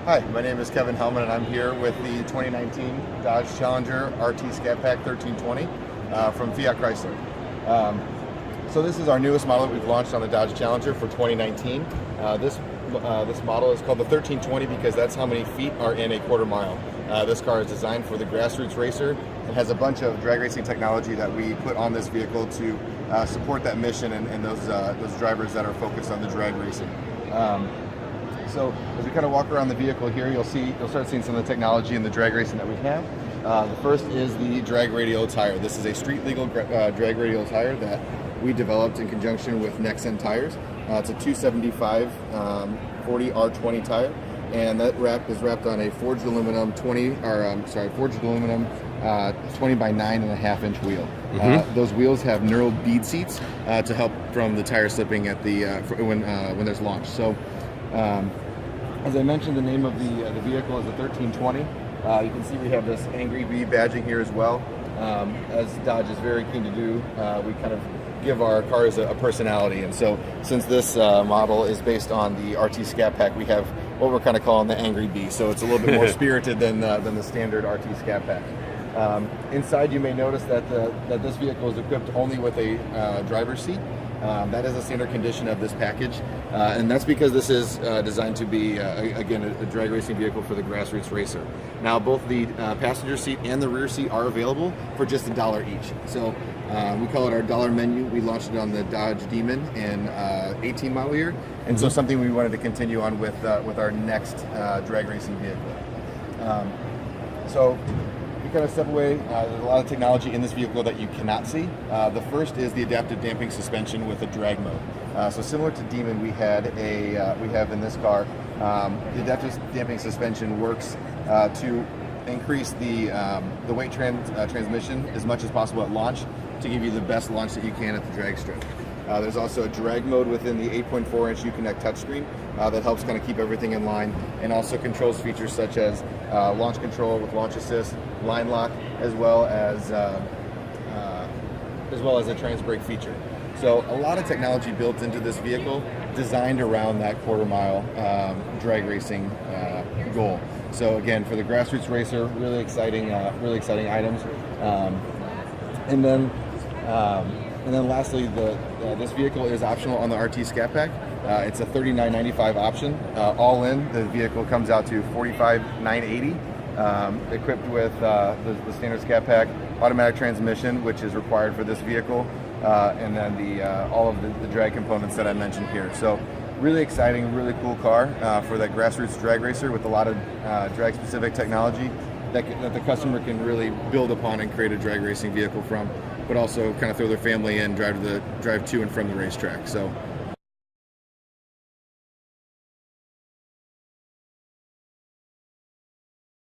Hi, my name is Kevin Hellman and I'm here with the 2019 Dodge Challenger Scat Pack 1320 from Fiat Chrysler. So this is our newest model that we've launched on the Dodge Challenger for 2019. This model is called the 1320 because that's how many feet are in a quarter mile. This car is designed for the grassroots racer and has a bunch of drag racing technology that we put on this vehicle to support that mission and those drivers that are focused on the drag racing. So as we kind of walk around the vehicle here, you'll start seeing some of the technology in the drag racing that we have. The first is the drag radial tire. This is a street legal drag radial tire that we developed in conjunction with Nexen tires. It's a 275 40 R20 tire, and that is wrapped on a forged aluminum 20 by 9.5 inch wheel. Those wheels have knurled bead seats to help from the tire slipping at the when there's launch. So. As I mentioned, the name of the vehicle is the 1320. You can see we have this Angry Bee badging here as well. As Dodge is very keen to do, we kind of give our cars a personality. And so since this model is based on the RT Scat Pack, we have what we're kind of calling the Angry Bee. So it's a little bit more spirited than the standard RT Scat Pack. Inside, you may notice that this vehicle is equipped only with a driver's seat. That is a standard condition of this package, and that's because this is designed to be, again, a drag racing vehicle for the grassroots racer. Now, both the passenger seat and the rear seat are available for just $1 each. So we call it our dollar menu. We launched it on the Dodge Demon in 18 model year, and so something we wanted to continue on with our next drag racing vehicle. So kind of step away, there's a lot of technology in this vehicle that you cannot see. The first is the adaptive damping suspension with a drag mode. So similar to Demon, we have in this car, the adaptive damping suspension works to increase the weight transmission as much as possible at launch to give you the best launch that you can at the drag strip. There's also a drag mode within the 8.4 inch Uconnect touchscreen that helps kind of keep everything in line, and also controls features such as launch control with launch assist, line lock, as well as a trans brake feature. So a lot of technology built into this vehicle, designed around that quarter mile drag racing goal. So again, for the grassroots racer, really exciting items. And then lastly, this vehicle is optional on the RT Scat Pack. It's a $39.95 option. All in, the vehicle comes out to $45,980, equipped with the standard Scat Pack, automatic transmission, which is required for this vehicle, and then all of the drag components that I mentioned here. So really exciting, really cool car for that grassroots drag racer with a lot of drag-specific technology that the customer can really build upon and create a drag racing vehicle from, but also kind of throw their family in, drive to and from the racetrack. So